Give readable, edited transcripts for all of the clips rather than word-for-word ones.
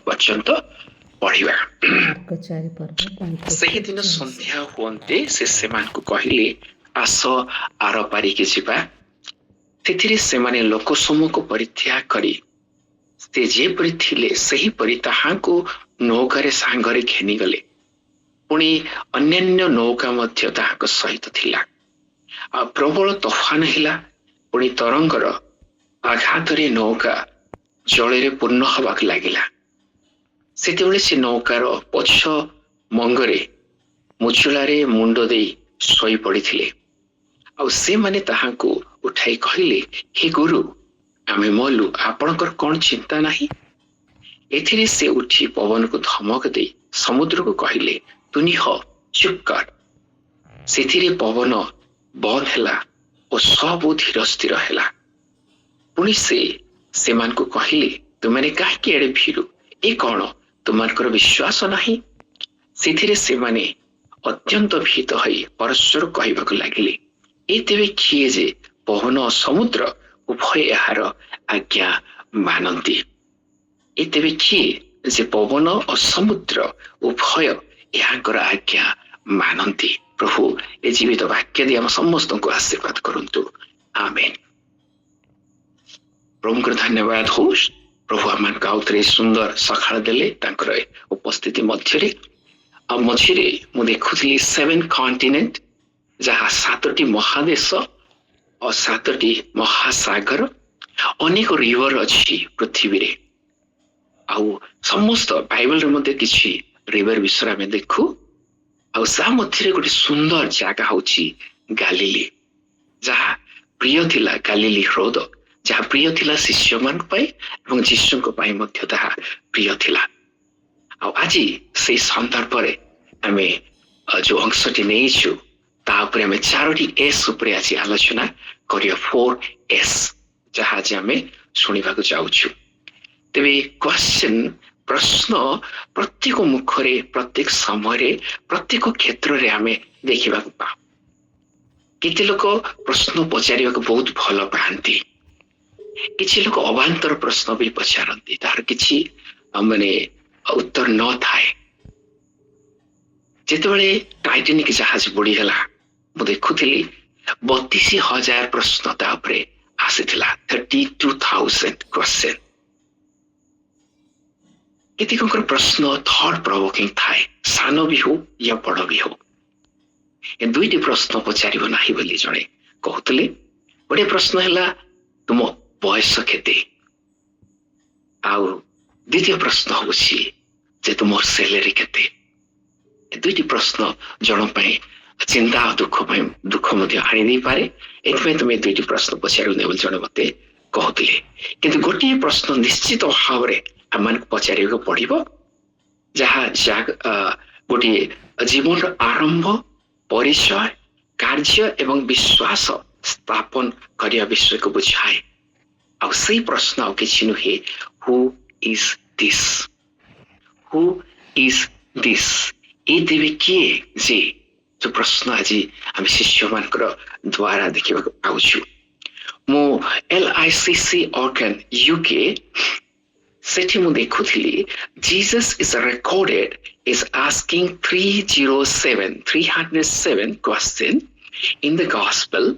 पर्यंत पढ़िबा। मार्क 4 पर्व 35 सही दिन 40। संध्या हुअन्ते से सेमानकु कहिले आस आर पारिके जिबा। तेथिरे सेमाने लोक समूहको परित्याग करी से जेपरि थिले सही परि ताहाको नौकारे सांगरे घेनी गले। पुणी अन्यान्य नौका मध्य ताहाको सहित थिला। आ प्रबल तोफान हिला। पुणी तरंगर आघातरे नौका जलरे पूर्ण हवाक लागिला। सेतेबेले से नौकार पछ मंगरे मुचुलारे मुंड देई सोई पड़िथिले। आ से माने ताहाको उठाई कहिले, हे गुरु आमे मलु, आपणकर कौन चिंता नाही। एथिरे से उठी पवन को धमक दे समुद्र को कहिले, तुनि हो चुप कर। सेथिरे पवन बंद हैला और सब धीर स्थिर हैला। पुणी से मान को कहिले, तुमने काहे एड़े भीरु, ए कौन तुमकर विश्वास नाही। सेथिरे से माने अत्यंत भीत हई परस्पर कहबाक लागिले, ए तेबे किए जे पवन और समुद्र उभय यार आज्ञा मानती। ए तेबे किए जे पवन और समुद्र उभय यार आज्ञा मानती। प्रभु ए जीवित वाक्य दे हम समस्त को आशीर्वाद करंतु। आमेन। प्रभु धन्यवाद हो। प्रभु आम आउे सुंदर सकाळ देले तांकर उपस्थिति मध्यरे। आ मझिरे मु देखुली 7 कॉन्टिनेंट, जहाँ 7टी महादेश और 7टी महासागर, अनेक रिवर अच्छी पृथ्वी रे। आउ समस्त बाइबल रे मते किछि रिवर विषय में देखु। आउ सा मध्यरे गोटे सुंदर जगह होछि गालिली, जहाँ प्रिय थिला गालिली ह्रद, जहाँ प्रिय थिला शिष्य मान पाई एवं जीशु को पाई मध्य ताहा प्रिय थिला। आउ आज से संदर्भ रे आमे जो अंशटी नेइछु ता उपरे आमे 4टी एस उपरे आज आलोचना करियो। 4S जहाँ आज आमे सुनिबाकु जाउछु। तेबे क्वेश्चन प्रश्न प्रत्येक मुखरे प्रत्येक समय प्रत्येक क्षेत्र रे आमे देखिबाकु पा। केते लोक प्रश्न पचारिबाकु बहुत भल पाती, किछि लोक अवान्तर प्रश्न भी पचारती, तार किछि माने उत्तर न थाए। जेतेबेले टाइटानिक जहाज बुड़ीगला मु देखुଥିଲି 32,000 प्रश्न ता उपरे आसीथिला। 32,000 क्वेश्चन। केतिकंकर प्रश्न थॉट प्रोवोकिंग थाए, सान भी हो या बड़ भी हो। ए दुईटी प्रश्न पचारिबो नाही बोली जणे कहउतले। गोटे प्रश्न हैला तुम बयस केते, आउ द्वितीय प्रश्न होछि जे तुम सैलरी केते। ए दुईटी प्रश्न जण पय चिंता दुख मध्य आनी नहीं पारे। एथमे तुम दुईटी प्रश्न पचारू ने बोल जण मते कहउतले। किंतु गोटे प्रश्न निश्चित भाव रे आमान पचारिबो पड़िबो, जहाँ गोटे जीवन आरंभ, परिचय, कार्य एवं विश्वास स्थापन करिया विषय को बुझाए। आउ सही प्रश्न आउ किछि नुहे, who is this, who is this. ए देवे किए जे जो प्रश्न आज आम शिष्य मानकर द्वारा देखा पाउछु। मु LICC ऑर्गन UK सेठी मु देखुଥିଲି, Jesus is recorded is asking 307 question in the gospel.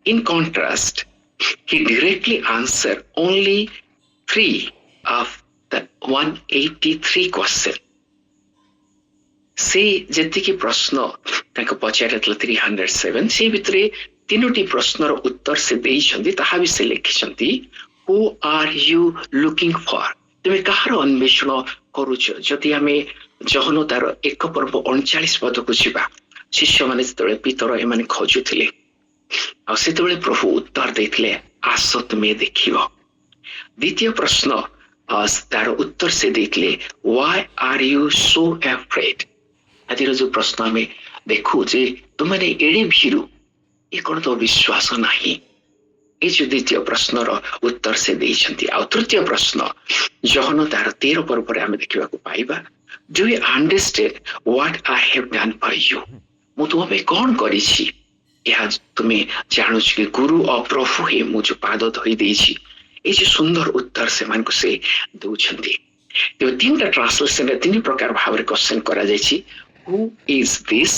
In contrast, he directly answered only 3 of the 183 question. से जेतिकी प्रश्न ताको पचारतला 307, से भितरे 3टी प्रश्नर उत्तर से देइछन्ती, ताहा भी से लिखिछन्ती, who are you looking for. तुमे कहार अन्वेषण करूछ। जदि आमे जहन तार 1 पर्व 39 पद को जीवा, शिष्य माने जेतबेले पितर एमाने खोजुथिले, आ सेतबेले प्रभु उत्तर देथिले, आस तुमे देखिबो। द्वितीय प्रश्न तार उत्तर से देथिले, why are you so afraid. आदिर जो प्रश्न आमे देखु जे तुमने एडे भीरु, ए कोन तो विश्वास नाही। ए जो द्वितीय प्रश्न रो उत्तर से देइछन्ती। आ तृतीय प्रश्न जहन तार 13 पर्व रे आमे देखिबाकू पाइबा, do you understand what I have done for you. मु तुमे कोन करिछि, या तुमे जानुछ कि गुरु और प्रभु हे मु जो पाद धोई देइछि। ए जे सुंदर उत्तर से मान को से दउछन्ती। ତେବେ ତିନିଟା ଟ୍ରାନ୍ସଲେସନରେ ତିନି ପ୍ରକାର ଭାବରେ କ୍ୱେଶ୍ଚନ କରାଯାଇଛି। ହୁ ଇଜ ଦିସ୍,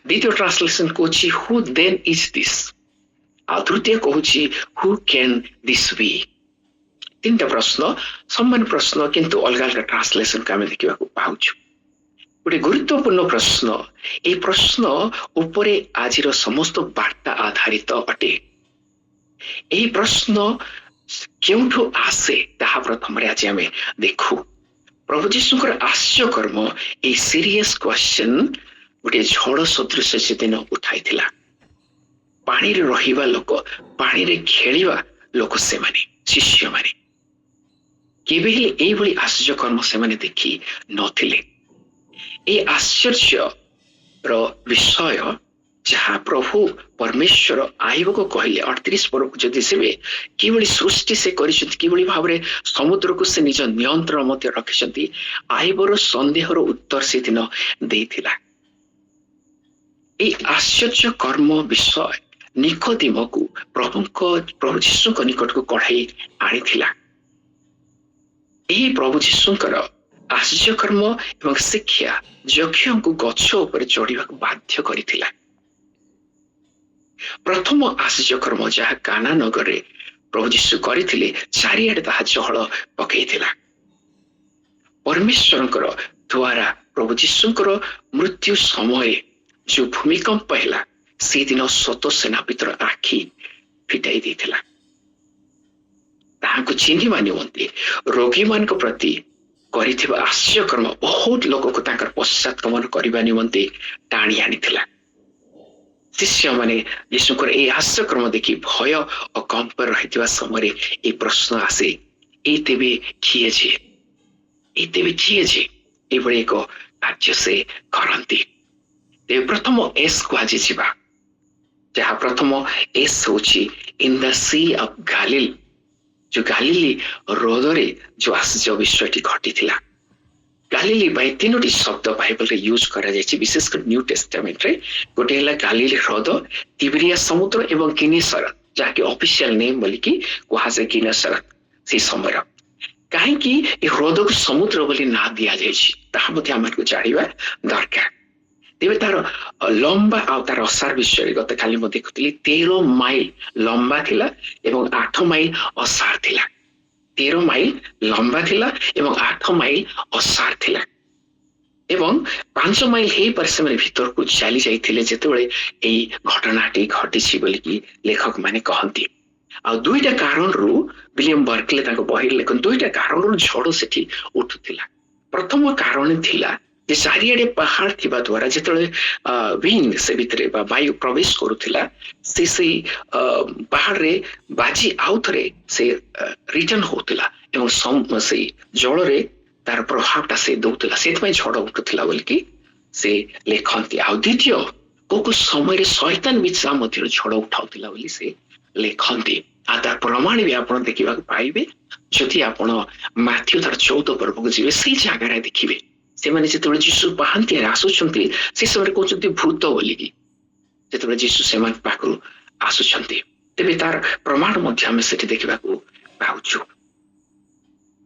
ଦ୍ୱିତୀୟ ଟ୍ରାନ୍ସଲେସନ କହୁଛି ହୁ ଦେନ୍ ଇଜ ଦିସ୍, ଆଉ ତୃତୀୟ କହୁଛି ହୁ କ୍ୟାନ୍ ଦିସ୍ ବି। ତିନିଟା ପ୍ରଶ୍ନ, ସମାନ ପ୍ରଶ୍ନ, କିନ୍ତୁ ଅଲଗା ଅଲଗା ଟ୍ରାନ୍ସଲେସନକୁ ଆମେ ଦେଖିବାକୁ ପାଉଛୁ। ଗୋଟେ ଗୁରୁତ୍ୱପୂର୍ଣ୍ଣ ପ୍ରଶ୍ନ, এই ପ୍ରଶ୍ନ ଉପରେ ଆଜିର ସମସ୍ତ ବାର୍ତ୍ତା ଆଧାରିତ ଅଟେ। ଏହି ପ୍ରଶ୍ନ କେଉଁଠୁ ଆସେ ତାହା ପ୍ରଥମରେ ଆଜି ଆମେ ଦେଖୁ। ପ୍ରଭୁ ଯୀଶୁଙ୍କର ଆଶ୍ଚର୍ଯ୍ୟ କର୍ମ, এই ସିରିୟସ୍ କ୍ୱେଶ୍ଚନ ଗୋଟେ ଝଡ଼ ସଦୃଶ ସେଦିନ ଉଠାଇଥିଲା। ପାଣିରେ ରହିବା ଲୋକ, ପାଣିରେ ଖେଳିବା ଲୋକ ସେମାନେ ଶିଷ୍ୟମାନେ, କେବେ ହେଲେ ଏଇଭଳି ଆଶ୍ଚର୍ଯ୍ୟ କର୍ମ ସେମାନେ ଦେଖି ନଥିଲେ। এই ଆଶ୍ଚର୍ଯ୍ୟର ବିଷୟ ଯାହା ପ୍ରଭୁ ପରମେଶ୍ୱର ଆଇବକୁ କହିଲେ 38 ପରକୁ ଯଦି ଯିବେ, କିଭଳି ସୃଷ୍ଟି ସେ କରିଛନ୍ତି, କିଭଳି ଭାବରେ ସମୁଦ୍ରକୁ ସେ ନିଜ ନିୟନ୍ତ୍ରଣ ମଧ୍ୟ ରଖିଛନ୍ତି, ଆଇବର ସନ୍ଦେହର ଉତ୍ତର ସେଦିନ ଦେଇଥିଲା। এই ଆଶ୍ଚର୍ଯ୍ୟ କର୍ମ ବିଷୟ ନିକୋଦିମକୁ ପ୍ରଭୁ ଯୀଶୁଙ୍କ ନିକଟକୁ କଢାଇ ଆଣିଥିଲା। ଏହି ପ୍ରଭୁ ଯୀଶୁଙ୍କର ଆଶ୍ଚର୍ଯ୍ୟ କର୍ମ ଏବଂ ଶିକ୍ଷା ଯକ୍ଷଙ୍କୁ ଗଛ ଉପରେ ଚଢିବାକୁ ବାଧ୍ୟ କରିଥିଲା। ପ୍ରଥମ ଆଶ୍ଚର୍ଯ୍ୟ କର୍ମ ଯାହା କାନା ନଗରରେ ପ୍ରଭୁ ଯୀଶୁ କରିଥିଲେ, ଚାରିଆଡେ ତାହା ଚହଳ ପକେଇଥିଲା। ପରମେଶ୍ୱରଙ୍କର ଦ୍ୱାରା ପ୍ରଭୁ ଯୀଶୁଙ୍କର ମୃତ୍ୟୁ ସମୟରେ ଯୋଉ ଭୂମିକମ୍ପ ହେଲା, ସେଦିନ ଶତ ସେନାପତିର ଆଖି ଫିଟାଇ ଦେଇଥିଲା। ତାହାକୁ ଚିହ୍ନିବା ନିମନ୍ତେ ରୋଗୀମାନଙ୍କ ପ୍ରତି କରିଥିବା ଆଶ୍ଚର୍ଯ୍ୟ କର୍ମ ବହୁତ ଲୋକକୁ ତାଙ୍କର ପଶ୍ଚାତଗମନ କରିବା ନିମନ୍ତେ ଟାଣି ଆଣିଥିଲା। ଶିଷ୍ୟମାନେ ଯୀଶୁଙ୍କର ଏହି ଆଶ୍ଚର୍ଯ୍ୟ କର୍ମ ଦେଖି ଭୟ ଓ କମ୍ପ ରହିଥିବା ସମୟରେ ଏହି ପ୍ରଶ୍ନ ଆସେ, ଏଇ ତେବେ କିଏ ଯେ, ଏଇ ତେବେ କିଏ ଯେ ଏଭଳି ଏକ କାର୍ଯ୍ୟ ସେ କରନ୍ତି। ତେବେ ପ୍ରଥମ ଏସ୍ କୁ ଆଜି ଯିବା, ଯାହା ପ୍ରଥମ ଏସ୍ ହଉଛି ଇନ୍ ଦ ସି ଅଫ୍ ଗାଲିଲ। ଯୋଉ ଗାଲିଲି ହ୍ରଦରେ ଯୋଉ ଆଶ୍ଚର୍ଯ୍ୟ ବିଷୟଟି ଘଟିଥିଲା। ଗାଲିଲି ପାଇଁ ତିନୋଟି ଶବ୍ଦ ବାଇବଲରେ ୟୁଜ କରାଯାଇଛି, ବିଶେଷ କରି ନ୍ୟୁ ଟେଷ୍ଟାମେଣ୍ଟରେ। ଗୋଟେ ହେଲା ଗାଲିଲି ହ୍ରଦ, ତିବେରିଆ ସମୁଦ୍ର ଏବଂ ଗିନେସରତ, ଯାହାକି ଅଫିସିଆଲ ନେମ୍ ବୋଲିକି କୁହାଯାଏ ଗିନେସରତ ସେଇ ସମୟର। କାହିଁକି ଏ ହ୍ରଦକୁ ସମୁଦ୍ର ବୋଲି ନାଁ ଦିଆଯାଇଛି ତାହା ମଧ୍ୟ ଆମକୁ ଜାଣିବା ଦରକାର। ତେବେ ତାର ଲମ୍ବା ଆଉ ତାର ଅସାର ବିଷୟରେ ଗତକାଲି ମୁଁ ଦେଖୁଥିଲି, 13 ମାଇଲ ଲମ୍ବା ଥିଲା ଏବଂ 8 ମାଇଲ ଅସାର ଥିଲା। 13 ମାଇଲ ଲମ୍ବା ଥିଲା ଏବଂ 8 ମାଇଲ ଅସାର ଥିଲା। ଏବଂ 5 ମାଇଲ ହେଇପାରେ ସେମାନେ ଭିତରକୁ ଚାଲି ଯାଇଥିଲେ ଯେତେବେଳେ ଏଇ ଘଟଣାଟି ଘଟିଛି ବୋଲିକି ଲେଖକ ମାନେ କହନ୍ତି। ଆଉ ଦୁଇଟା କାରଣରୁ ବିଲିୟମ ବର୍କଲେ ତାଙ୍କ ବହିରେ ଲେଖନ୍ତି, ଦୁଇଟା କାରଣରୁ ଝଡ଼ ସେଠି ଉଠୁଥିଲା। ପ୍ରଥମ କାରଣ ଥିଲା ଯେ ଚାରିଆଡେ ପାହାଡ ଥିବା ଦ୍ୱାରା ଯେତେବେଳେ ୱିଣ୍ଡ ସେ ଭିତରେ ବା ବାୟୁ ପ୍ରବେଶ କରୁଥିଲା, ସେ ସେଇ ପାହାଡରେ ବାଜି ଆଉ ଥରେ ସେ ରିଟର୍ନ ହଉଥିଲା ଏବଂ ସେଇ ଜଳରେ ତାର ପ୍ରଭାବଟା ସେ ଦଉଥିଲା, ସେଥିପାଇଁ ଝଡ଼ ଉଠୁଥିଲା ବୋଲିକି ସେ ଲେଖନ୍ତି। ଆଉ ଦ୍ୱିତୀୟ କୋଉ ସମୟରେ ଶୈତାନ ବି ତା ମଧ୍ୟରେ ଝଡ଼ ଉଠାଉଥିଲା ବୋଲି ସେ ଲେଖନ୍ତି। ଆଉ ତାର ପ୍ରମାଣ ବି ଆପଣ ଦେଖିବାକୁ ପାଇବେ ଯଦି ଆପଣ ମାଥ୍ୟୁ ତାର 14 ପର୍ବକୁ ଯିବେ। ସେଇ ଜାଗାରେ ଦେଖିବେ ସେମାନେ ଯେତେବେଳେ ଯୀଶୁ ପାହାନ୍ତିଆରେ ଆସୁଛନ୍ତି, ସେ ସମୟରେ କହୁଛନ୍ତି ଭୂତ ବୋଲିକି, ଯେତେବେଳେ ଯୀଶୁ ସେମାନଙ୍କ ପାଖରୁ ଆସୁଛନ୍ତି। ତେବେ ତାର ପ୍ରମାଣ ମଧ୍ୟ ଆମେ ସେଠି ଦେଖିବାକୁ ପାଉଛୁ।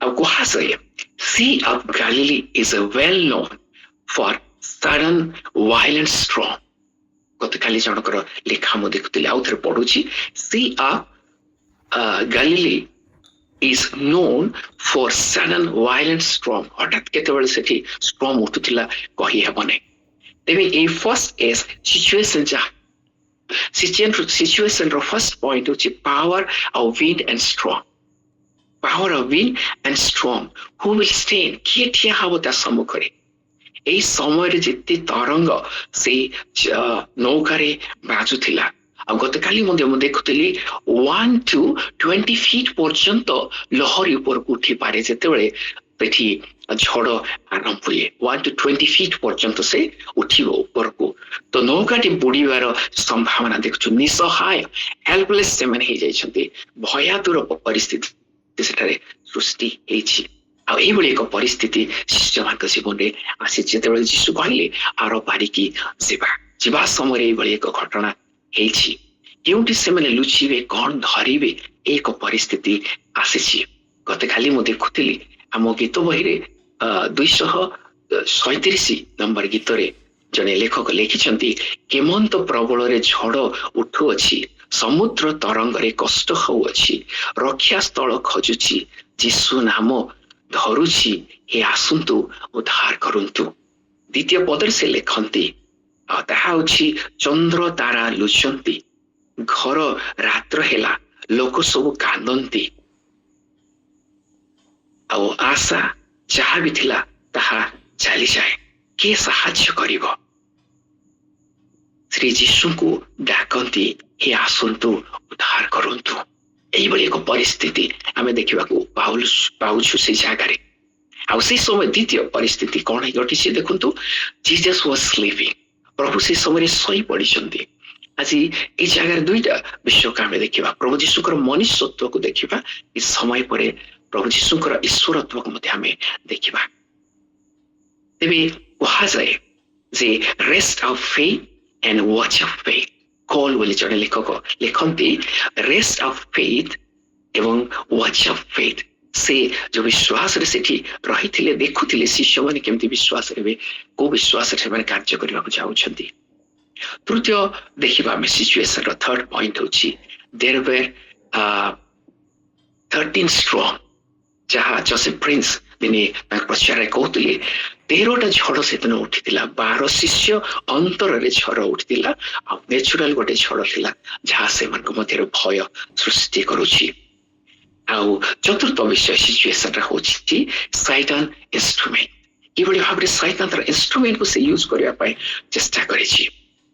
ଆଉ କୁହାଯାଏ sea of Galilee is well known for sudden violent storm. ଗତକାଲି ଜଣଙ୍କର ଲେଖା ମୁଁ ଦେଖୁଥିଲି, ଆଉ ଥରେ ପଢୁଛି, sea of Galilee is known for sudden violent storm. ହଠାତ୍ କେତେବେଳେ ସେଠି ଷ୍ଟର୍ମ ଉଠୁଥିଲା କହି ହେବ ନାହିଁ। ତେବେ ଏଇ ଫର୍ଷ୍ଟ ଏସ୍ ସିଚୁଏସନ ଯାହା ସିଚୁଏସନର ଫର୍ଷ୍ଟ ପଏଣ୍ଟ ହଉଛି ପାୱାର ଆଉ wind and storm. Power of wind and storm, who will stand, କିଏ ଠିଆ ହବ ତା ସମ୍ମୁଖରେ। এই ସମୟରେ ଯେତେ ତରଙ୍ଗ ସେଇ ନୌକାରେ ବାଜୁଥିଲା। ଆଉ ଗତକାଲି ମଧ୍ୟ ମୁଁ ଦେଖୁଥିଲି 1 to 20 feet ପର୍ଯ୍ୟନ୍ତ ଲହରୀ ଉପରକୁ ଉଠିପାରେ ଯେତେବେଳେ ସେଠି ଝଡ଼ ଆରମ୍ଭ ହୁଏ। 1 to 20 feet ପର୍ଯ୍ୟନ୍ତ ସେ ଉଠିବ ଉପରକୁ। ତ ନୌକାଟି ବୁଡ଼ିବାର ସମ୍ଭାବନା ଦେଖୁଛୁ। ନିଃସହାୟ ହେଲ୍ପଲେସ୍ ସେମାନେ ହେଇଯାଇଛନ୍ତି। ଭୟାତୁର ପରିସ୍ଥିତି ସେଠାରେ ସୃଷ୍ଟି ହେଇଛି। ଆଉ ଏଇଭଳି ଏକ ପରିସ୍ଥିତି ଶିଷ୍ୟମାନଙ୍କ ଜୀବନରେ ଆସି ଯେତେବେଳେ ଯୀଶୁ କହିଲେ ଆର ପାରିକି ଯିବା ସମୟରେ ଏଇଭଳି ଏକ ଘଟଣା ହେଇଛି। କେଉଁଠି ସେମାନେ ଲୁଚିବେ, କଣ ଧରିବେ, ଏକ ପରିସ୍ଥିତି ଆସିଛି। ଗତକାଲି ମୁଁ ଦେଖୁଥିଲି आम गीत बही 237 नंबर गीतरे जने लेखक लिखिछंती केमंत प्रबल रे झड़ उठुअछि समुद्र तरंग रे कष्ट होउछि रक्षा स्थल खोजुछि जीशु नाम धरुछि हे आसंतु उद्धार करंतु। द्वितीय पदर से लेखंती ताहा होछि चंद्र तारा लुचंती घर रात्र हेला लोक सब कांदंती ଆଉ आशा जहाँ भी थिला ताहा चली जाए के साहाय्य करिवो। श्री जीशु को डाकंती हे आसंतु उद्धार करंतु। एही बड़ी एक परिस्थिति आमे देखिबा को पाउछु से जागारे। आ से समय द्वितीय परिस्थिति कोन घटिछि देखंतु जीसस वाज स्लीपिंग प्रभु से समय सोई पड़िछंती। आज ए जगह दुईटा विषय का आमे देखिबा प्रभु जीशुकर मनुष्यत्व को देखिबा इस समय परे प्रभु जीशुकर ईश्वरत्व को मध्य आमे देखिबा। तेबे कहा जाए जे rest of faith and watch of faith call बोली जने लेखक लिखंती रेस्ट ऑफ फेथ एवं वॉच ऑफ फेथ से जो विश्वास रे सेठी रहिथिले देखुथिले शिष्य माने केमती विश्वास रे को विश्वास रे माने कार्य करबा को जाउछंती। तृतीय देखिबा में सिचुएशन रो थर्ड पॉइंट होची देयर वेर 13 स्ट्रॉन्ग जहाँ जोसेफ प्रिंस दिने पश्चारे कहते 13टा झड़ से दिन उठी 12 शिष्य अंतर रे झड़ उठी नेचुरल गोटे झड़ थिला जहाँ से मध्य भय सृष्टि करुछि। आउ चतुर्थ विषय सिचुएशन होछि सैतान इंस्ट्रूमेंट किभଳି भाबरे सैतान इंस्ट्रूमेंट को से यूज करिया पाए चेष्टा करिछि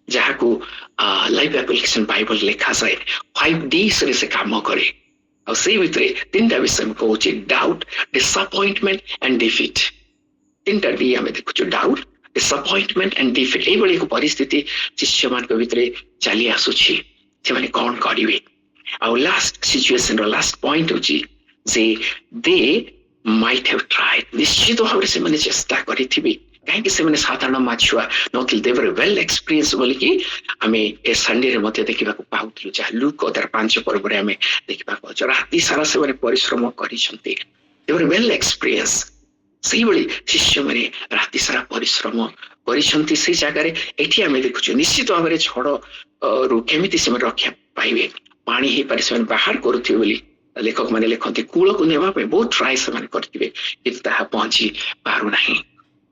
जहाँ को लाइफ एप्लिकेशन बाइबल लिखा जाए 5D रे से काम करे। और से भितरे तीनटा विषय में कहूछि डाउट डिसअपॉइंटमेंट एंड डिफीट। तीनटा डी हमें देखुछु डाउट डिसअपॉइंटमेंट एंड डिफीट। एई बड़ी परिस्थिति शिष्य मान के भितरे चली आसुछि से माने कोन करिवे। और लास्ट सिचुएशन रो लास्ट पॉइंट होछि जे दे माइट हैव ट्राइड निश्चित भाव से माने चेष्टा करिथिबे कहीं से मैंने साधारण माछुआ नथिल दे वर वेल एक्सपीरियंस बोली कि हमें ए संडे रे मते देखिबा को पाउथलु जा लुक अदर 5 पर्व रे हमें देखिबा को जो राति सारा से माने परिश्रम करिसंती दे वर वेल एक्सपीरियंस सही बड़ी शिष्य माने राति सारा परिश्रम करिसंती से जगह रे एठी हमें देखुछु निश्चित भाव रे झड़ रु केमिति से रक्षा पाइबे पानी ही पर से बाहर करूथि बोली लेखक माने लेखंती कूल को नेबा पे बहुत ट्राई से माने करथिबे कि ताहा पहुंची पारु नाही।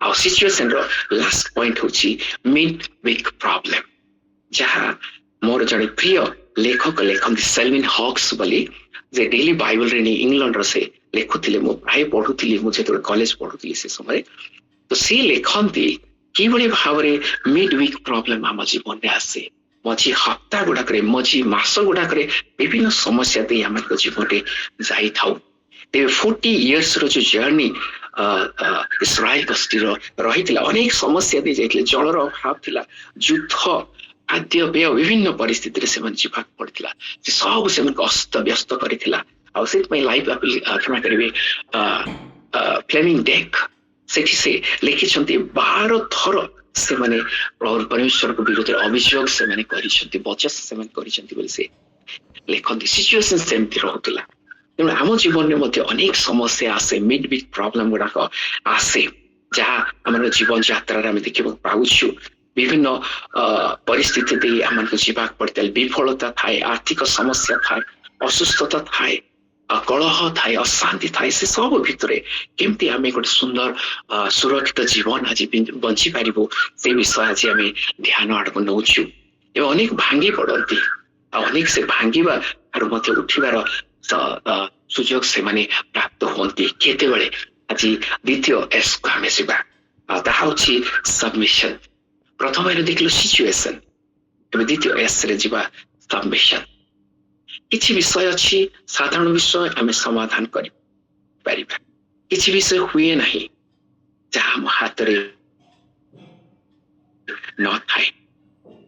और सिचुएशन रो लास्ट पॉइंट होची मिड वीक प्रॉब्लम जहाँ मोर जड़े प्रिय लेखक लेखक सेल्विन हॉक्स बोली जे डेली बाइबल रे इंग्लैंड रो से लेखुथिले मो प्राय पढुथिले मु जेतो कॉलेज पढुथिले से समय तो से लेखंती किबळी भावरे मिड वीक प्रॉब्लम हम जीवन रे आसे मझी हफ्ता गुडाक रे मझी मास गुडाक रे विभिन्न समस्या दे हमर जीवन रे जाई थाउ। ते 40 इयर्स रो जो जर्नी इस्राएल कष्टी रही अनेक समस्या दे जाइए जलर अभाव थिला युद्ध खाद्य पेय विभिन्न परिस्थिति से जीवा पड़ता सब से अस्त व्यस्त करथिला। आ से लाइफ क्षमा करेंगे फ्लेमिंग डेक से लिखिछंती 12 थर से माने परमेश्वर को विरुद्ध अभियोग से माने करिसंती बचस से माने करिसंती बोली से लेखंती सिचुएशन सेमती रहउतला। तेणु आम जीवन में अनेक समस्या आसे मिड वीक प्रॉब्लम गुड़ाक आसे जहाँ आम जीवन यात्रा देखा पाऊछु विभिन्न परिस्थिति दे आम जीवा पड़ता विफलता थाए आर्थिक समस्या थाए असुस्थता थाए कलह थाए अशांति थाए से सब भितर केमती आम गोटे सुंदर सुरक्षित जीवन आज बंची पारिबो से विषय आज आम ध्यान आड़ को नौचु एवं अनेक भांगी पड़ती अनेक से भांगीबा उठार सुजोग से माने प्राप्त होती केते बेले आज द्वितीय एस को हमें जीवा ताहा होची सबमिशन। प्रथम देखिलु सिचुएशन एवं द्वितीय एस रे जीवा सबमिशन। किछि विषय अछि साधारण विषय हमें समाधान करि परिबा किछि विषय हुए नहीं जहाँ हम हाथ रे न थाए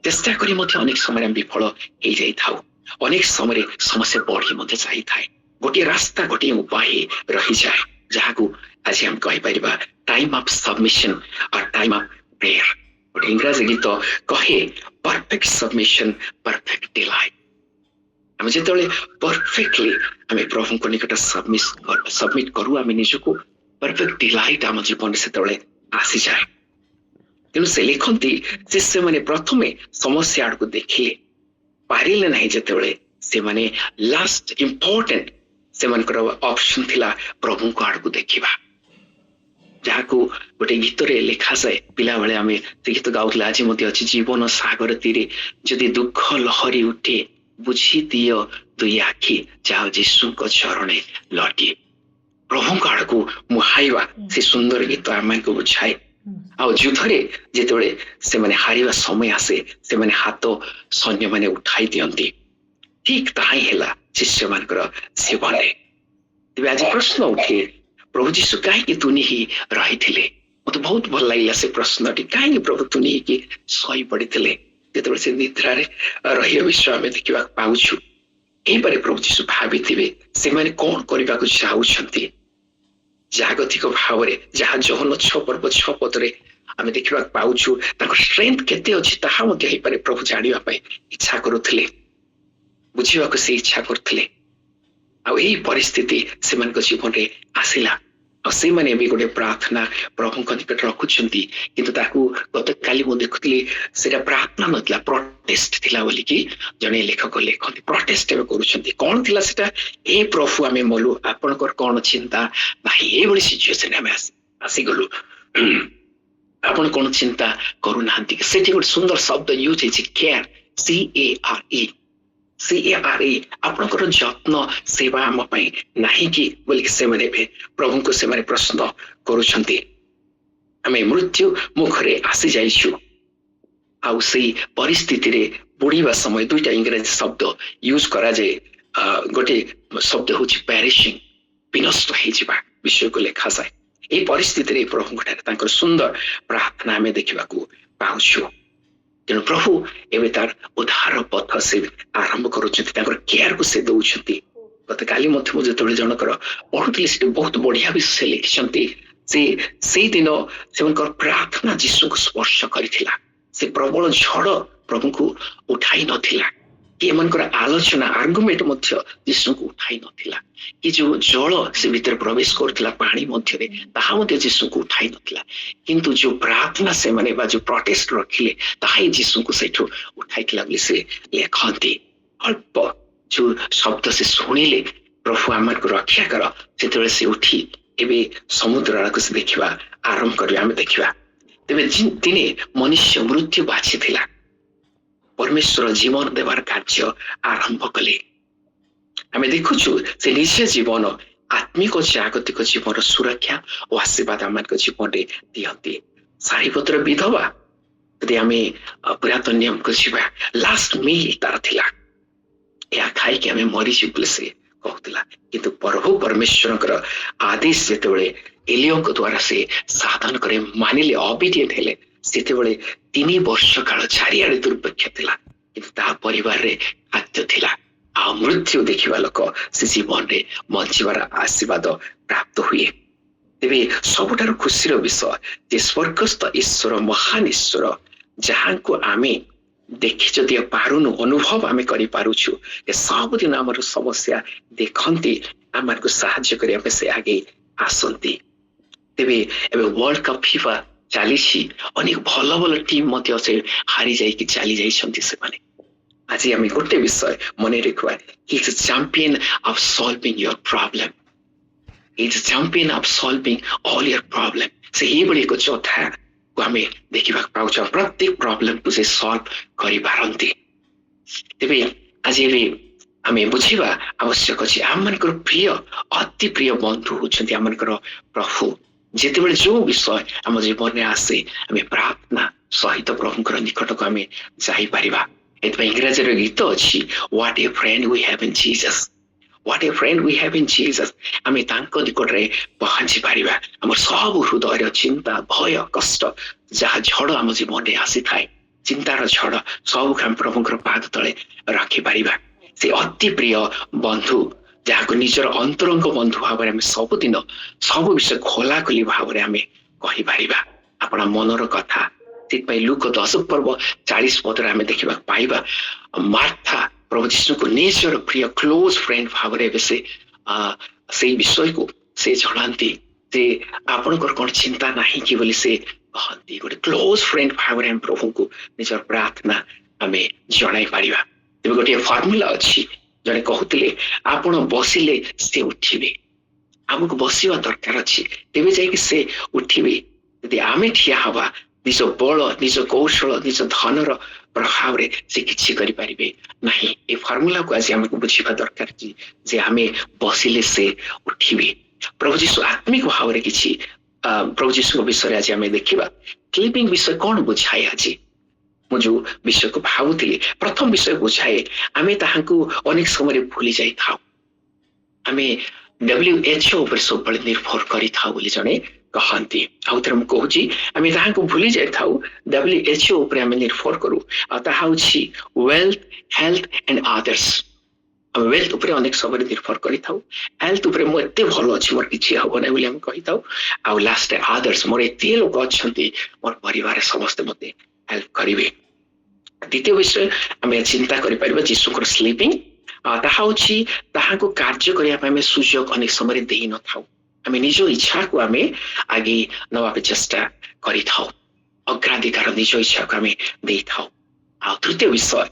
चेष्टा करी मध्य अनेक समय विफल हो जाई थाउ अनेक समय समस्या बढ़ी मध्य जाई थाए गोटे रास्ता गोटे उपाय रही जाए जहाँ को आज हम कहि परिबा टाइम ऑफ सबमिशन और टाइम ऑफ प्रेयर। गोटे इंग्रजी गीत कहे परफेक्ट सबमिशन परफेक्ट डिलाइट। हम जेतेबेले परफेक्टली हमें प्रभु को निकट सबमिट करू हमें निजको परफेक्ट डिलाइट आम जीवन से आसी जाए। तेणु से लिखती शिष्य मैंने प्रथमे समस्या आड़ को देखिले पारिले नहीं जेतेबेले से माने लास्ट इंपोर्टेंट से मनकर ऑप्शन थिला प्रभु को आड़ को देखिबा जहाँ को गोटे गीत रे लिखा जाए पिला बेले आमे से गीत गाउथला आज मते अछि जीवन सागर तीरे जदि दुख लहरी उठे बुझी दियो दुई आखि जाओ यीशु को चरणे लटी प्रभु को आड़ को मुहाइबा से सुंदर गीत आम को बुझाए आ युद्धरे जेतेबेले से माने हारिबा समय आसे से माने हाथ सैन्य माने उठाई दियंती ठीक ताही हेला शिष्य मानकर जीवन रे। तेबे आज प्रश्न उठे प्रभु जीशु कहीं तुनी ही रही थे मत बहुत भल लगे से प्रश्न कहीं प्रभु तुनी ही शई पड़ी जो से निद्रा रही विषय आम देखा पाचु यहीपर प्रभु जीशु भावी से मैंने कौन करने को चाहते जागतिक भाव में जहाँ जहन 6 पर्व 6 पदरे आम देखा पाचु स्ट्रेंथ केते अच्छी ताहा प्रभु जानापी इच्छा करुले बुझा से इच्छा करते आई परिस्थिति से जीवन में आसला से माने भी गोटे प्रार्थना प्रभु निकट रखुंती किंतु ताकू गत काली मु देखुली सेटा प्रार्थना नथिला प्रोटेस्ट थिला बोली कि जने लेखक लेखती प्रोटेस्ट एवं करुछंती कौन थिला सेटा ए प्रभु आमे मलु आपनकर कौन चिंता भाई ए बड़ी सिचुएशन आमे आसी गलु आपन कौन चिंता करू नांती सेठी गोटे सुंदर शब्द यूज है केयर CARE आपनकर जत्न सेवा आम नहीं कि बोलिक से माने प्रभु को से माने प्रश्न करुछंती आमे मृत्यु मुखरे आसी जाइछु आउ से परिस्थिति रे बुढ़ीबा समय दुईटा इंग्रजी शब्द यूज करा जाए गोटे शब्द होछि पेरिशिंग विनष्ट हो जिबा विषय को लेखा जाए ए परिस्थिति रे प्रभु ठारे सुंदर प्रार्थना आमे देखा पाउछु तेणु प्रभु एवं तार उद्धार पथ से आरंभ केयर को से दौरान गत काली जो जनकर पढ़ुली से बहुत बढ़िया विषय लिखिं से दिन से प्रार्थना जीशु को स्पर्श करथिला से प्रबल झड़ प्रभु को उठाई नथिला कि एमनकर आलोचना आर्गुमेंट मध्य जीशु को उठाई नथिला कि जो जल से भीतर प्रवेश करथिला पानी मध्य रे ताहा मध्य जीशु को उठाई नथिला किंतु जो प्रार्थना से माने बा जो प्रोटेस्ट रखिले ताहा जीशु को सेठो उठाइथिला बोली से लेखंती अल्प जो शब्द से सुनिले प्रभु आमर को रक्षा कर सेतबेले से उठी एबे समुद्र आड़क से देखिबा आरंभ करबे आमे देखिबा तेबे दिने मनुष्य मृत्यु बाछिथिला परमेश्वर जीवन देवार कार्य आरंभ कले आम देखुचु से निज जीवन आत्मिक जागतिक जीवन सुरक्षा और आशीर्वाद आम जीवन में दिखती सारीपत्र विधवा यदि आम पुरातन नियम को जीवा लास्ट मील तार थिला या खाई आम मरीजु से कहला किंतु प्रभु परमेश्वर आदेश जेतेबेले एलियो द्वारा से साधन करे मानिले ओबीडिएंट हेले सेतेबेले 3 वर्ष काल चारिआडे दुर्भिक्ष थिला किंतु ता परिवार रे खाद्य थिला आ मृत्यु देखिबा लोक से जीवन रे बंचिबार आशीर्वाद प्राप्त हुए तेबे सबुठार खुशीर विषय जे स्वर्गस्थ ईश्वर महान ईश्वर जहाँ को आमे देखि जदि पारुनु अनुभव आमे करि पारुछु ए सब दिन हमर समस्या देखंती आमर को सहायता करिया से आगे आसंती तेबे एबे वर्ल्ड कप फीफा चली अनेक भल भल टीम से हारी जाइए चली जाइए आज आम गोटे विषय मन रखा he is champion of solving your problem is champion of solving all your problem से ही बड़ी को चौथा को आम देखा पाँच प्रत्येक प्रॉब्लम को से सॉल्व करि पारंती तेबे आज आम बुझा आवश्यक अच्छे आम मनकर प्रिय अति प्रिय बंधु होती आम मनकर प्रभु जितेबले जो विषय आम जीवन में आसे आम प्रार्थना सहित प्रभुंकर निकट को आम जापर इंग्राजी गीत अच्छी what a friend we have in Jesus what a friend we have in Jesus आम निकट में पहुंची पारिबा आम सब हृदय चिंता भय कष्ट जहाँ झड़ आम जीवन में आसी थाए चिंतार झड़ सब आम प्रभुंकर पाद तले रखी पारिबा से अति प्रिय बंधु जहाँ को निजर अंतरंग बंधु भाव में सबुदिन सब विषय खोला खोली भाव में आम कहीपर अपना मनर कथा से लुक 10 पर्व 40 पदर आम देखा पाइबा मार्था प्रभु जीशु को निजर प्रिय क्लोज फ्रेंड भाव में से विषय को से जनाती जे आपणकर कौन चिंता नहीं कि बोली से कहती गोटे क्लोज फ्रेंड भाव में प्रभु को निजर प्रार्थना आम जन पारिबा। तेज गोटे फर्मुला अच्छी जड़े कहते आपण बसिले से उठिबे आमको बसवा दरकार अच्छी तेज जाकि से उठिबे यदि आमे ठिया हवा निज बल निज कौशल निज धनर प्रभाव रे से किछि करि परिबे नहीं। ए फर्मुला को आज हमको बुझिबा दरकार जे आमे बसिले से उठिबे। प्रभु जीशु आत्मिक भाव रे किछि प्रभु जीशु विषय आज आमे देखिबा क्लिपिंग विषय कौन बुझाए आज मु जो विषय को भावुली प्रथम विषय बुझाए आमे ताहांकु अनेक समय भूली जाई थाउ आमे WHO ऊपर सब बड़े निर्भर करी थाउ बोली जने कहती आउ थरे मु कहूची आमे ताहांकु भूली जाई थाउ WHO ऊपर आमे निर्भर करू आ ताहा होची wealth health and others wealth ऊपर अनेक समय निर्भर करी थाउ हेल्थ ऊपर मु एते भलो अछि मोर किछि हबो नै बोली हम कहि थाउ आ लास्ट अदर्स मोर एते लोक अछंती मोर परिवार समस्त मते हेल्प करिवे। द्वितीय विषय आमे चिंता करि परिबा जीशुकर स्लीपिंग ताहा होची ताहाको कार्य करिया पामे सुयोग अनेक समय देहि न थाउ आमे निज इच्छा को आमे आगे नवा पे चेष्टा करि थाउ अग्राधिकार निज इच्छा को आमे देहि थाउ। आ तृतीय विषय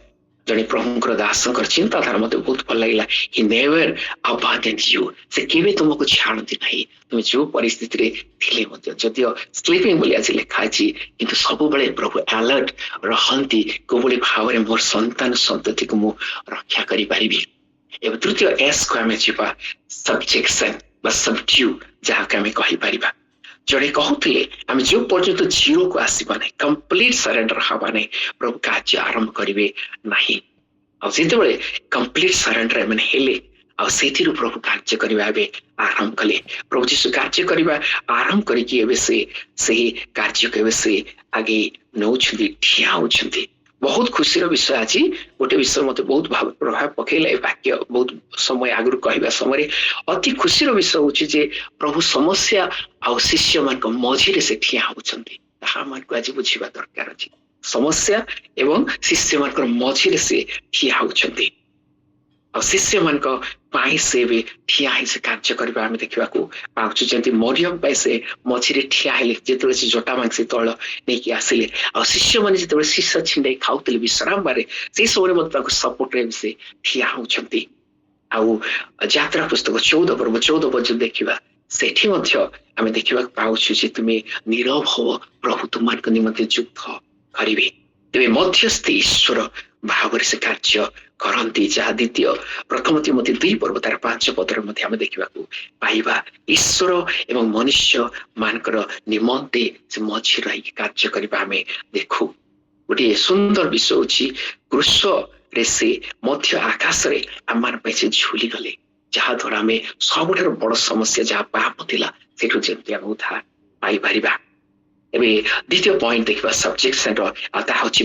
जने प्रभुकर दासकर चिंताधारा मते बहुत भल लागिला ही नेवर अबांडन यू से केबे तुमको छाड़ती नहीं तुम जो परिस्थिति रे थिले मते जदियो स्लीपिंग बोली आज लिखा अछि किंतु सब बेले प्रभु अलर्ट रहंती कोबोली भाव रे मोर संतान संतति को मु रक्षा करि परिबी। एवं तृतीय एस को हमें छिपा सब्जेक्शन बा सबड्यू जहा के हमें कहि परिबा जड़े कहते आम जो पर्यंत जीरो को आसवा ना कंप्लीट सरेंडर हवा ना प्रभु कार्य आरंभ करेंगे नहीं आते कंप्लीट सरेंडर मैंने हेले आथिर प्रभु कार्य करने आरंभ कले प्रभु जीशु कार्य करने आरंभ करके से कार्य के से आगे नौ ठिया होती बहुत खुशी विषय आज गोटे विषय मत बहुत प्रभाव पकईला वाक्य बहुत समय आगु कहवा समय अति खुशी विषय हूँ प्रभु समस्या आ शिष्य मान मझे से ठिया होती आज बुझा दरकार अच्छी समस्या एवं शिष्य मान मझे से ठिया होती शिष्य मान से भी ठिया से कार्य करवा आम देखा पाचु जमी मरियम से मझे ठिया जो से जटा मांसी तल नहीं आसिले आ शिष्य मैंने जो शीश छिंडे खाऊले विश्राम बारे से समय मतलब सपोर्ट रे से ठिया होती यात्रा पुस्तक 14 पर्व 14 पद देखा सेठी आम देखा पाचु तुम्हें नीरव हो प्रभु तुम निमंते युद्ध करेंगे तेरे मध्यस्थ ईश्वर भाव से कार्य करती जहाँ द्वितीय प्रथम तिमोथी 2 पर्व तार 5 पदर आम देखा पाइबा ईश्वर एवं मनुष्य मानकर निमंते से मझी रही कार्य करने आम देखू गोटे सुंदर विषय हूँ क्रूस रे से मध्य आकाश रे आम से झुली गले जहाँ द्वारा आम सबुठ बड़ समस्या जहाँ पाप थिला सेठू जमी आम उद्धार पाई पारिबा। एबे द्वितीय पॉइंट देखा सब्जेक्शन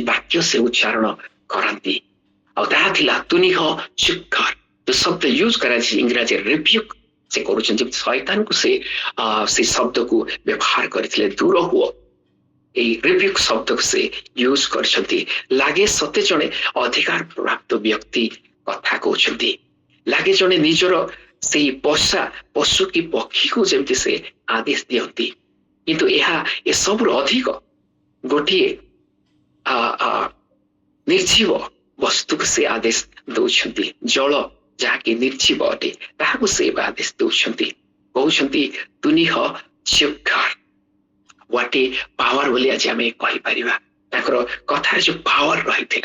वाक्य से उच्चारण करती तुनिह चुक्कर जो शब्द यूज करा इंग्राजी रिब्यूक से करुछन शैतान को से शब्द को व्यवहार करथिले दूर हुओ ए रिब्यूक शब्द से यूज करछंती लागे सते जने अधिकार प्राप्त व्यक्ति कथा कहउछंती लागे जने निजर से पोषा पशु की पक्षी को जेमती से आदेश दियंती किंतु यह ए सब अधिक गोटे निर्जीव वस्तु को से आदेश दौरान जल जहाँकि निर्जीव अटे ताहाको से आदेश दौरान कहते तुनिह चुक्कर वाटे पावर बोली आज आम कहीपर कथार जो पावर रही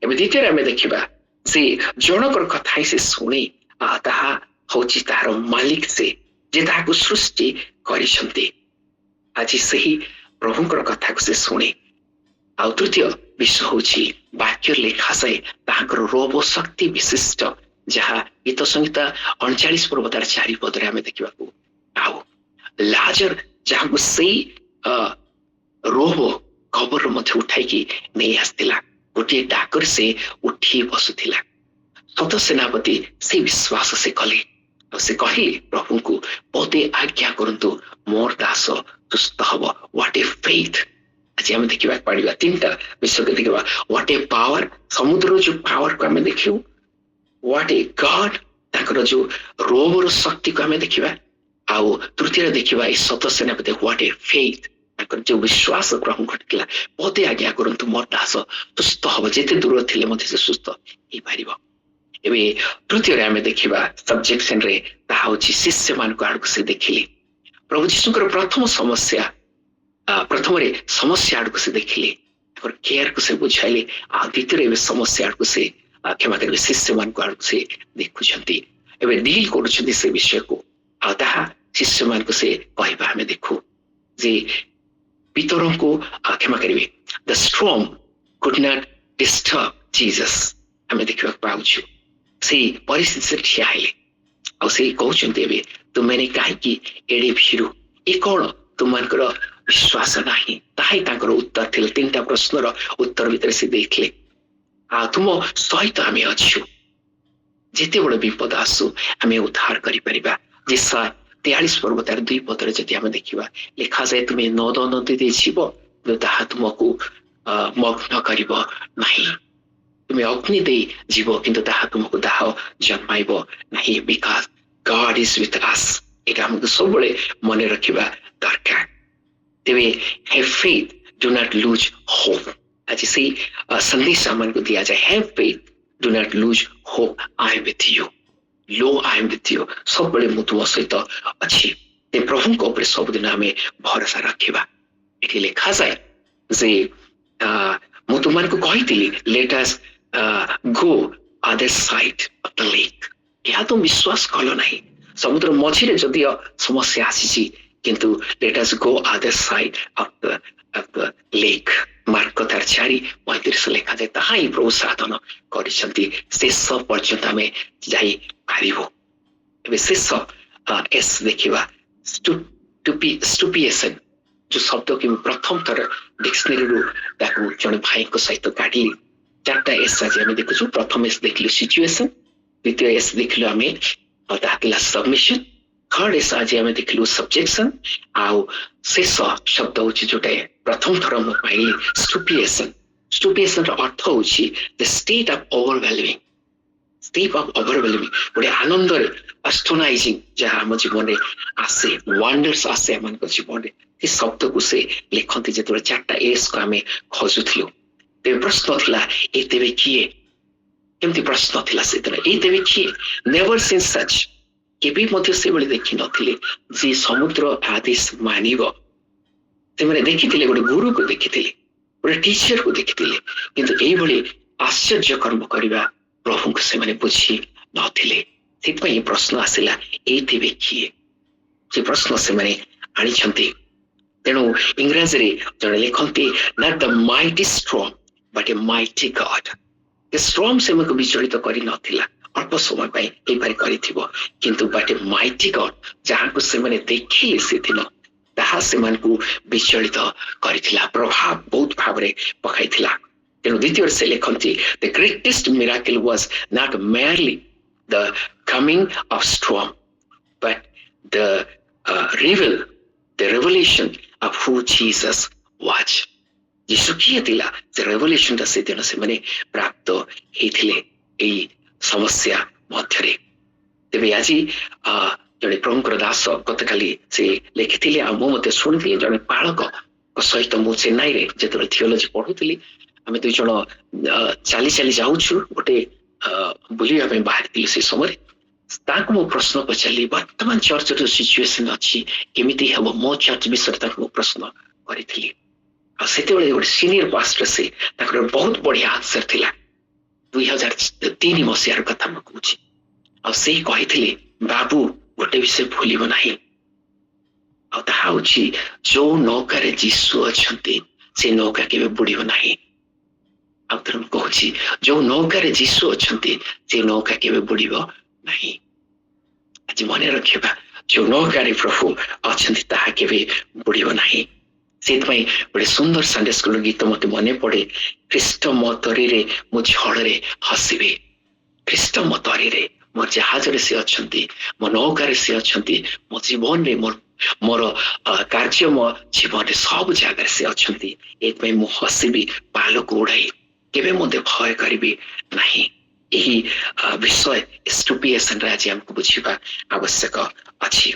द्वितीय आम देखा से जनकर कथा से शुणी ताहा हूँ तार मालिक से जे ताहाको सृष्टि करिसंती आज सही प्रभुंकर कथा को से शुणे आ तृतीय विषय हूँ वाक्य लेखा से रोब शक्ति विशिष्ट जहाँ गीत संहिता 39 पर्व तार 4 पदरे आम देखा आउ लाजर जहाँ को से रोब खबर मध्य उठाई नहीं आसला गोटे डाकर से उठी बसुला सत सेनापति से विश्वास से कले से कहले प्रभु को पदे आज्ञा करंतु मोर दास सुस्थ हम व्हाट ए फेथ आज आम देखा पड़ा 3टा विषय को देखा व्हाट ए पावर समुद्र जो पावर को आम देखू व्हाट ए गॉड ताकर जो रोबर शक्ति को आम देखा आउ तृतीय देखिबा ए सत सेनापति व्हाट ए फेथ ताकर जो विश्वास ग्रहण करथिला बहुते आज्ञा करंतु मोर दास सुस्थ हबो जेते दूर थिले मध्ये से सुस्थ हे पारिबो एबे तृतीय रे हमें देखिबा सब्जेक्शन रे ताहा होची शिष्य मान को आडको से देखिले प्रभु यीशुकर प्रथम समस्या प्रथम रे समस्या आडको से देखिले और केयर को से बुझाइले आ द्वितीय रे समस्या आडको से क्षमा करबे शिष्य मान को आडको से देखुछंती एबे डील करूछंती से विषय को आ ताहा शिष्य मान को से कहबा हमें देखु जे पितरों को क्षमा करिवे the storm could not disturb Jesus हमें देखिबा पाउछु से परिस्थिति से ठिया हेले आ से कहउछन्ते एबे तुमने काहे कि एडे भिरु ए कोन तुमनकर विश्वास नाही ताही तांकर उत्तर थिले तीनटा प्रश्नर उत्तर भितर से देखले आ तुम सहित हमें अछु जेते बड़ विपद आसु हमें उद्धार करि परिबा जे 43 पर्व तार 2 पदरे जति हम देखिबा लिखा जाय तुमे नद नदी दे जीव ताहा तुमको मग्न करिब नाही तुमे अग्नि दे जीव किंतु ताहा तुमको दाह जन्माइब नाही because God is with us एटा हमको सबले मने रखिबा दरकार तेबे have faith do not lose hope आज से संदेश हमको दिया जाए have faith do not lose hope I am with you low I am with you सबले मु तुम सहित अछि ते प्रभु को ऊपर सब दिन हमें भरोसा रखिबा एठी लिखा जाए जे मु तुमन को कहितली let us go other side of the lake या तो विश्वास कलो नहीं समुद्र मझिरे जदि समस्या आसीची किंतु late us go other side of the lake mark 4:35 लेखा जाए ताहा ही प्रभु साधन करिसंती शेष पर्यंत हमें जाई पारिबो एबे शेष एस देखिबा स्टुपिएशन जो शब्द कि प्रथम थर डिक्शनरी रु ताकू जने भाई को सहित काढली चारटा एस आज हमें देखछु प्रथम एस देखलु सिचुएशन द्वितीय एस देखलु हमें ताकला सबमिशन थर्ड एस आज हमें देखलु सब्जेक्शन आउ शेष शब्द होची जोटे प्रथम थर म पाइली स्टुपिएशन रो अर्थ होची the state of overwhelming step of overwhelming बड़े आनंद रे एस्ट्रोनाइजिंग जहाँ हम जीवन रे आसे वंडर्स आसे मन को जीवन रे ये शब्द को से लिखंती जेतोले चारटा एस को हमें खोजुथिलु ते प्रश्न थिला ए तेबे किए केमती प्रश्न थिला से तरे ए तेबे किए नेवर सीन सच केबी मध्ये से बळे देखि नथिले जे समुद्र आदेश मानिबो ते माने देखिथिले गोटे गुरु को देखिथिले गोटे टीचर को देखिथिले किंतु एई बळे आश्चर्य कर्म करिबा प्रभु को से माने बुझी नथिले सेतपई प्रश्न आसिला ए तेबे किए जे प्रश्न से माने आनी छंती तेणु इंग्रजी रे जणे लिखंती not the mighty storm but a mighty God a storm से मको विचलित करि नथिला अल्प समय पाई ए पारी करिथिबो किंतु बट ए माइटी गॉड जहां को से माने देखिले से दिन ताहा से मन को विचलित करिथिला प्रभाव बहुत भाबरे पकाइथिला तेणु द्वितीय से लिखंती the greatest miracle was not merely the coming of storm but the revelation of who Jesus was यीशु किए थिला जे रेवलेशन ता से दिन से माने प्राप्त हेथिले एई समस्या मध्यरे तेबे आजी जने प्रमुख दास गतकाली से लेखिथिले आ मो मते सुनिथिले जने पाळक को सहित मु चेन्नई रे जेतले थियोलॉजी पढुथिली हमें दुई जण चाली चाली जाउछु गोटे बुलिया में बाहर थिले से समय ताको मो प्रश्न पचाली वर्तमान चर्च रो सिचुएशन अछि केमिति हबो मो चर्च विषय तक मो प्रश्न करिथिली आ सेते बेले गोटे सीनियर पास्टर से ताकर बहुत बढ़िया आंसर थिला 2003 मसियार कथा म कहूची आ से कहिथिले बाबू गोटे विषय भूलिबो नाही आ ताहा होची जो नौका रे जीसु अछंती से नौका केबे बुडिबो नाही आ तरम कहूची जो नौका रे जीसु अछंती से नौका केबे बुडिबो नाही आज मने रखिबा जो नौका रे प्रभु अछंती ताहा केबे बुडिबो नाही सेतपई बड़े सुंदर संडे स्कूल गीत मते मने पड़े ख्रीष्ट मतरी रे मो झड़ रे हसिबे ख्रीष्ट मतरी रे मोर जहाज रे से अछंती मो नौका रे से अछंती मो जीवन रे मोर कार्य मो जीवन रे सब जगह से अछंती एतपई मो हसिबी पालो को उड़ाई केबे मोते भय करिबी नाही एही विषय स्टुपिएशन रे आज हमको बुझिबा आवश्यक अछि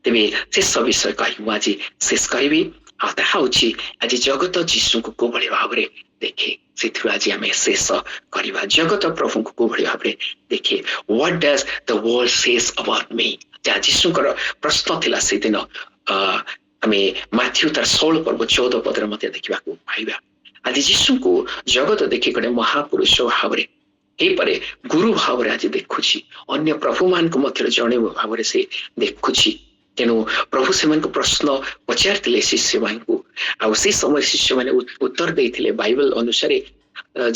ତେବେ ଶେଷ ବିଷୟ କହିବି ମୁଁ ଆଜି ଶେଷ କହିବି ଆଉ ତାହା ହଉଛି ଆଜି ଜଗତ ଯୀଶୁଙ୍କୁ କୋଭଳି ଭାବରେ ଦେଖେ ସେଥିରୁ ଆଜି ଆମେ ଶେଷ କରିବା ଜଗତ ପ୍ରଭୁଙ୍କୁ କୋଭଳି ଭାବରେ ଦେଖେ what does the world say about me ଯାହା ଯୀଶୁଙ୍କର ପ୍ରଶ୍ନ ଥିଲା ସେଦିନ ଆମେ ମାଥ୍ୟୁ ତାର 16 ପର୍ବ 14 ପଦରେ ମଧ୍ୟ ଦେଖିବାକୁ ପାଇବା ଆଜି ଯୀଶୁଙ୍କୁ ଜଗତ ଦେଖି ଗୋଟେ ମହାପୁରୁଷ ଭାବରେ ହେଇପାରେ ଗୁରୁ ଭାବରେ ଆଜି ଦେଖୁଛି ଅନ୍ୟ ପ୍ରଭୁମାନଙ୍କ ମଧ୍ୟରେ ଜଣେ ଭାବରେ ସେ ଦେଖୁଛି ତେଣୁ ପ୍ରଭୁ ସେମାନଙ୍କୁ ପ୍ରଶ୍ନ ପଚାରିଥିଲେ ଶିଷ୍ୟମାନଙ୍କୁ ଆଉ ସେ ସମୟରେ ଶିଷ୍ୟମାନେ ଉତ୍ତର ଦେଇଥିଲେ ବାଇବଲ ଅନୁସାରେ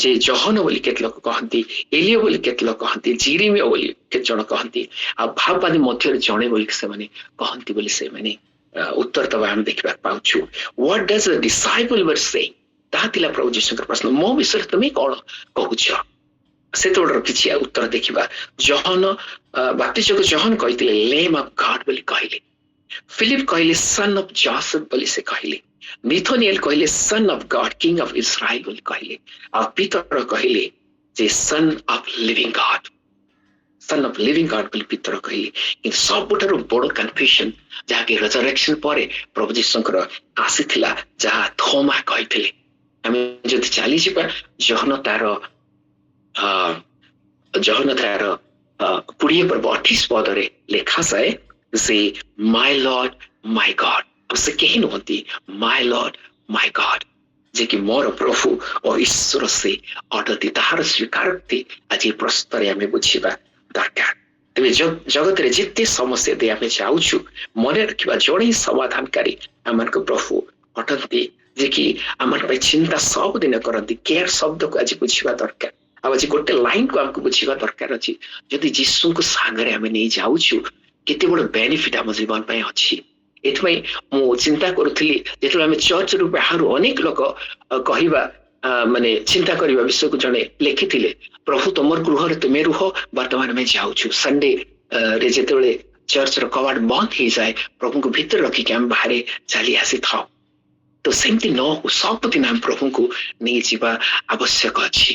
ଯେ ଜହନ ବୋଲି କେତେ ଲୋକ କହନ୍ତି ଏଲିୟ ବୋଲି କେତେ ଲୋକ କହନ୍ତି ଜିରିମିୟ ବୋଲି କେତେ ଜଣ କହନ୍ତି ଆଉ ଭାବବାଦୀ ମଧ୍ୟରେ ଜଣେ ବୋଲି ସେମାନେ କହନ୍ତି ବୋଲି ସେମାନେ ଉତ୍ତର ଦେବା ଆମେ ଦେଖିବାକୁ ପାଉଛୁ ହ୍ୱାଟ ଡଜ୍ ଦ ଡିସାଇପଲ ୱର ସେଇଂ ତାହା ଥିଲା ପ୍ରଭୁ ଯୀଶୁଙ୍କର ପ୍ରଶ୍ନ ମୋ ବିଷୟରେ ତୁମେ କଣ କହୁଛ ସେତେବେଳେ କିଛି ଉତ୍ତର ଦେଖିବା ଜହନ ବାପ୍ତିଜକ ଜହନ କହିଥିଲେ ଲେମ୍ ଅଫ ଗଡ୍ ବୋଲି କହିଲେ ଫିଲିପ କହିଲେ ସନ୍ ଅଫ ଜୋସେଫ ବୋଲି ସେ କହିଲେ ନିଥୋନିଏଲ କହିଲେ son of God king of Israel ବୋଲି କହିଲେ ଆଉ ପିତର କହିଲେ ଯେ son of living God son of living God ବୋଲି ପିତର କହିଲେ କିନ୍ତୁ ସବୁଠାରୁ ବଡ କନଫ୍ୟୁଜନ ଯାହାକି ରେଜରେକ୍ସନ ପରେ ପ୍ରଭୁ ଯୀଶୁଙ୍କର ଆସିଥିଲା ଯାହା ଥୋମା କହିଥିଲେ ଆମେ ଯଦି ଚାଲିଯିବା ଜହନ ତାର 20 ପର୍ବ 28 ପଦରେ ଲେଖାଯାଏ ଯେ ମାଇ ଲର୍ଡ ମାଇ ଗଡ୍ ସେ କେହି ନୁହନ୍ତି ମାଇ ଲର୍ଡ ମାଇ ଗଡ୍ ଯେ କି ମୋର ପ୍ରଭୁ ଓ ଈଶ୍ୱର ସେ ଅଟନ୍ତି ତାହାର ସ୍ୱୀକାରୋକ୍ତି ଆଜି ପ୍ରଶ୍ନରେ ଆମେ ବୁଝିବା ଦରକାର ତେବେ ଜଗତରେ ଯେତେ ସମସ୍ୟା ଦେଇ ଆମେ ଯାଉଛୁ ମନେ ରଖିବା ଜଣେ ସମାଧାନକାରୀ ଆମମାନଙ୍କ ପ୍ରଭୁ ଅଟନ୍ତି ଯେ କି ଆମ ପାଇଁ ଚିନ୍ତା ସବୁଦିନ କରନ୍ତି କେୟାର ଶବ୍ଦକୁ ଆଜି ବୁଝିବା ଦରକାର ଆଉ ଆଜି ଗୋଟେ ଲାଇନକୁ ଆମକୁ ବୁଝିବା ଦରକାର ଅଛି ଯଦି ଯୀଶୁଙ୍କୁ ସାଙ୍ଗରେ ଆମେ ନେଇ ଯାଉଛୁ କେତେ ବଡ ବେନିଫିଟ ଆମ ଜୀବନ ପାଇଁ ଅଛି ଏଥିପାଇଁ ମୁଁ ଚିନ୍ତା କରୁଥିଲି ଯେତେବେଳେ ଆମେ ଚର୍ଚ୍ଚରୁ ବାହାରୁ ଅନେକ ଲୋକ କହିବା ମାନେ ଚିନ୍ତା କରିବା ବିଷୟକୁ ଜଣେ ଲେଖିଥିଲେ ପ୍ରଭୁ ତମର ଗୃହରେ ତୁମେ ରୁହ ବର୍ତ୍ତମାନ ଆମେ ଯାଉଛୁ ସଣ୍ଡେ ରେ ଯେତେବେଳେ ଚର୍ଚ୍ଚର କବାଟ ବନ୍ଦ ହେଇଯାଏ ପ୍ରଭୁଙ୍କୁ ଭିତରେ ରଖିକି ଆମେ ବାହାରେ ଚାଲି ଆସିଥାଉ ତ ସେମିତି ନ ହଉ ସବୁଦିନ ଆମେ ପ୍ରଭୁଙ୍କୁ ନେଇଯିବା ଆବଶ୍ୟକ ଅଛି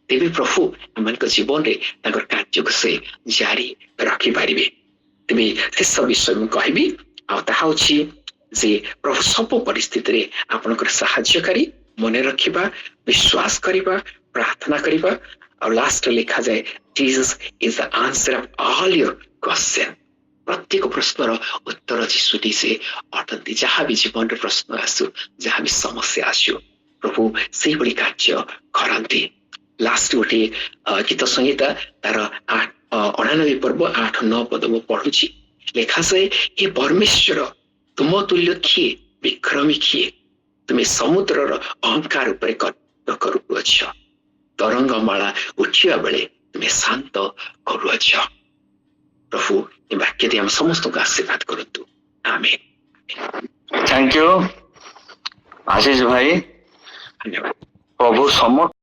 ତେବେ ପ୍ରଭୁ ଆମମାନଙ୍କ ଜୀବନରେ ତାଙ୍କର କାର୍ଯ୍ୟକୁ ସେ ଜାରି ରଖିପାରିବେ ତେବେ ଶେଷ ବିଷୟ ମୁଁ କହିବି ଆଉ ତାହା ହଉଛି ଯେ ପ୍ରଭୁ ସବୁ ପରିସ୍ଥିତିରେ ଆପଣଙ୍କର ସାହାଯ୍ୟକାରୀ ମନେ ରଖିବା ବିଶ୍ୱାସ କରିବା ପ୍ରାର୍ଥନା କରିବା ଆଉ ଲାଷ୍ଟରେ ଲେଖାଯାଏ Jesus is the answer of all your question ପ୍ରତ୍ୟେକ ପ୍ରଶ୍ନର ଉତ୍ତର ଯୀଶୁଟି ସେ ଅଟନ୍ତି ଯାହା ବି ଜୀବନରେ ପ୍ରଶ୍ନ ଆସୁ ଯାହା ବି ସମସ୍ୟା ଆସୁ ପ୍ରଭୁ ସେଇଭଳି କାର୍ଯ୍ୟ କରନ୍ତି ଲାଷ୍ଟ ଗୋଟେ ଗୀତ ସଂହିତା ତାର 89 ପର୍ବ 8-9 ପଦ ମୁଁ ପଢୁଛି ଲେଖାଯାଏ ଏ ପରମେଶ୍ୱର ତୁମ ତୁଲ୍ୟ କିଏ ବିକ୍ରମୀ କିଏ ତୁମେ ସମୁଦ୍ରର ଅହଙ୍କାର ଉପରେ କରୁଅଛ ତରଙ୍ଗମାଳା ଉଠିବା ବେଳେ ତୁମେ ଶାନ୍ତ କରୁଅଛ ପ୍ରଭୁ ଏ ବାକ୍ୟ ଦେଇ ଆମ ସମସ୍ତଙ୍କୁ ଆଶୀର୍ବାଦ କରନ୍ତୁ ଆମେନ୍ थैंक यू आशीष भाई ଧନ୍ୟବାଦ प्रभु समस्त